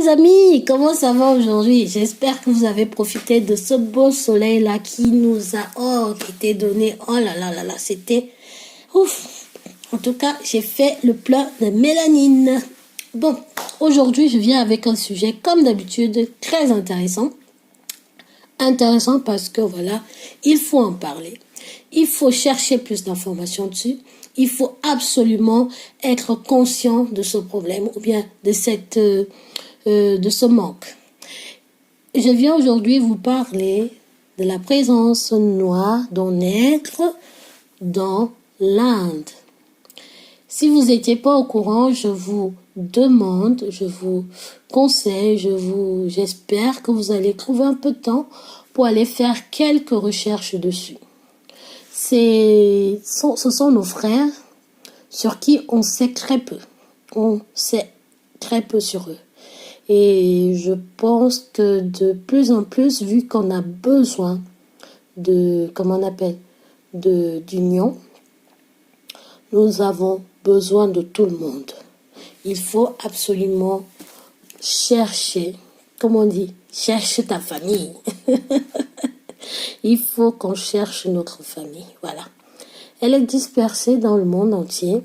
les amis, comment ça va aujourd'hui? J'espère que vous avez profité de ce beau soleil là qui nous a été donné. Oh là là là là, c'était ouf. En tout cas, j'ai fait le plein de mélanine. Bon, aujourd'hui, je viens avec un sujet comme d'habitude très intéressant. Intéressant parce que voilà, il faut en parler. Il faut chercher plus d'informations dessus. Il faut absolument être conscient de ce problème ou bien de ce manque. Je viens aujourd'hui vous parler de la présence noire d'un nègre dans l'Inde. Si vous n'étiez pas au courant, je vous demande, je vous conseille, j'espère que vous allez trouver un peu de temps pour aller faire quelques recherches dessus. Ce sont nos frères sur qui on sait très peu. On sait très peu sur eux. Et je pense que de plus en plus, vu qu'on a besoin d'union, nous avons besoin de tout le monde. Il faut absolument chercher, comme on dit, cherche ta famille. Il faut qu'on cherche notre famille, voilà. Elle est dispersée dans le monde entier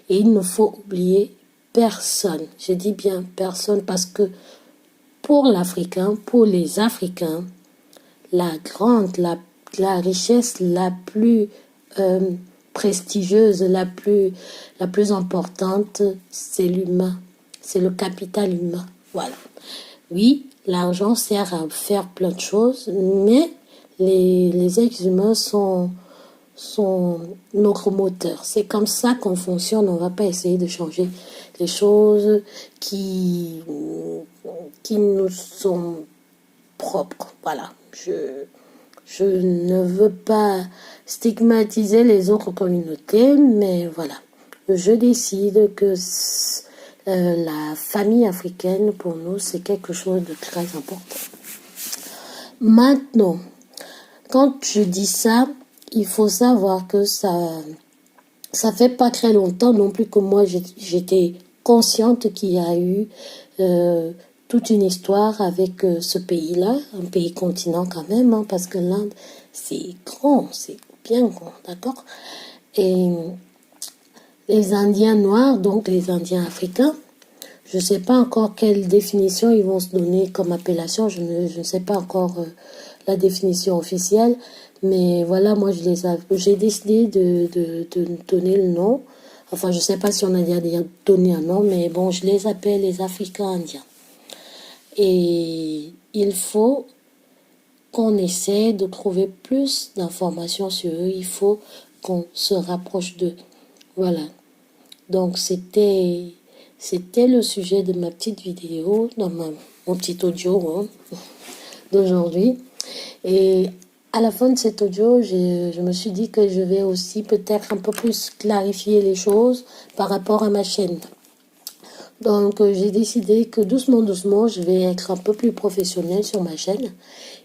et il ne faut oublier personne. Je dis bien personne parce que pour l'Africain, pour les Africains, la richesse la plus prestigieuse, la plus importante, c'est l'humain. C'est le capital humain. Voilà. Oui, l'argent sert à faire plein de choses, mais les êtres humains sont notre moteur. C'est comme ça qu'on fonctionne. On ne va pas essayer de changer les choses qui nous sont propres. Voilà. Je ne veux pas stigmatiser les autres communautés, mais voilà. Je décide que la famille africaine, pour nous, c'est quelque chose de très important. Maintenant, quand je dis ça, il faut savoir que ça fait pas très longtemps non plus que moi j'étais consciente qu'il y a eu toute une histoire avec ce pays-là, un pays continent quand même, hein, parce que l'Inde c'est grand, c'est bien grand, d'accord? Et les Indiens noirs, donc les Indiens africains, je ne sais pas encore quelle définition ils vont se donner comme appellation, je ne sais pas encore la définition officielle. Mais voilà, moi, j'ai décidé de donner le nom. Enfin, je ne sais pas si on a déjà donné un nom, mais bon, je les appelle les Africains indiens. Et il faut qu'on essaie de trouver plus d'informations sur eux. Il faut qu'on se rapproche d'eux. Voilà. Donc, c'était le sujet de ma petite vidéo, dans mon petit audio hein, d'aujourd'hui. Et à la fin de cet audio, je me suis dit que je vais aussi peut-être un peu plus clarifier les choses par rapport à ma chaîne. Donc, j'ai décidé que doucement, je vais être un peu plus professionnelle sur ma chaîne.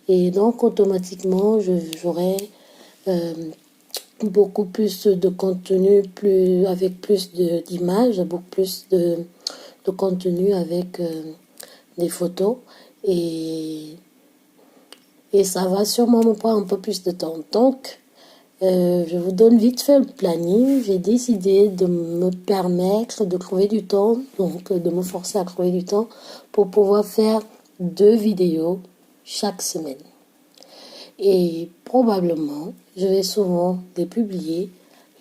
Et donc, automatiquement, j'aurai beaucoup plus de contenu, avec plus d'images, beaucoup plus de contenu avec des photos. Et ça va sûrement me prendre un peu plus de temps. Donc, je vous donne vite fait le planning. J'ai décidé de me permettre de trouver du temps, donc de me forcer à trouver du temps pour pouvoir faire 2 vidéos chaque semaine. Et probablement, je vais souvent les publier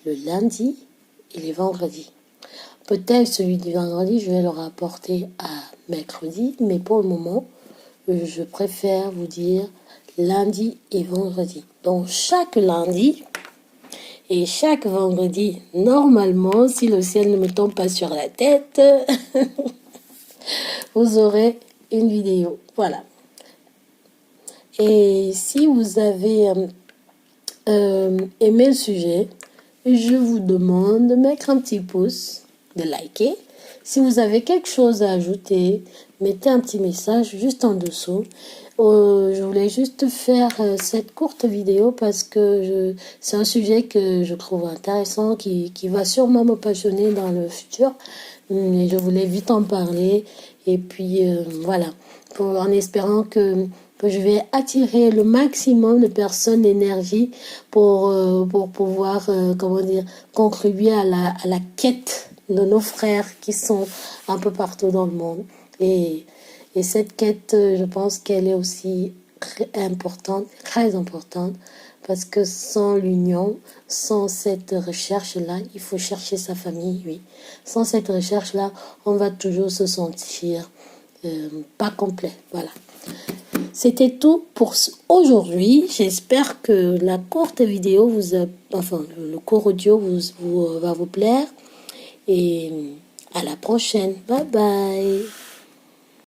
le lundi et les vendredis. Peut-être celui du vendredi, je vais le rapporter à mercredi, mais pour le moment, je préfère vous dire lundi et vendredi. Donc chaque lundi et chaque vendredi, normalement, si le ciel ne me tombe pas sur la tête, vous aurez une vidéo. Voilà. Et si vous avez aimé le sujet, je vous demande de mettre un petit pouce, de liker. Si vous avez quelque chose à ajouter, mettez un petit message juste en dessous. Je voulais juste faire cette courte vidéo parce que c'est un sujet que je trouve intéressant, qui va sûrement me passionner dans le futur. Mais je voulais vite en parler Et puis, voilà, en espérant que je vais attirer le maximum de personnes d'énergie pour pouvoir, comment dire, contribuer à la quête de nos frères qui sont un peu partout dans le monde. Et cette quête, je pense qu'elle est aussi importante, très importante, parce que sans l'union, sans cette recherche-là, il faut chercher sa famille, oui. Sans cette recherche-là, on va toujours se sentir pas complet, voilà. C'était tout pour aujourd'hui. J'espère que la courte vidéo enfin, le court audio va vous plaire. Et à la prochaine. Bye bye.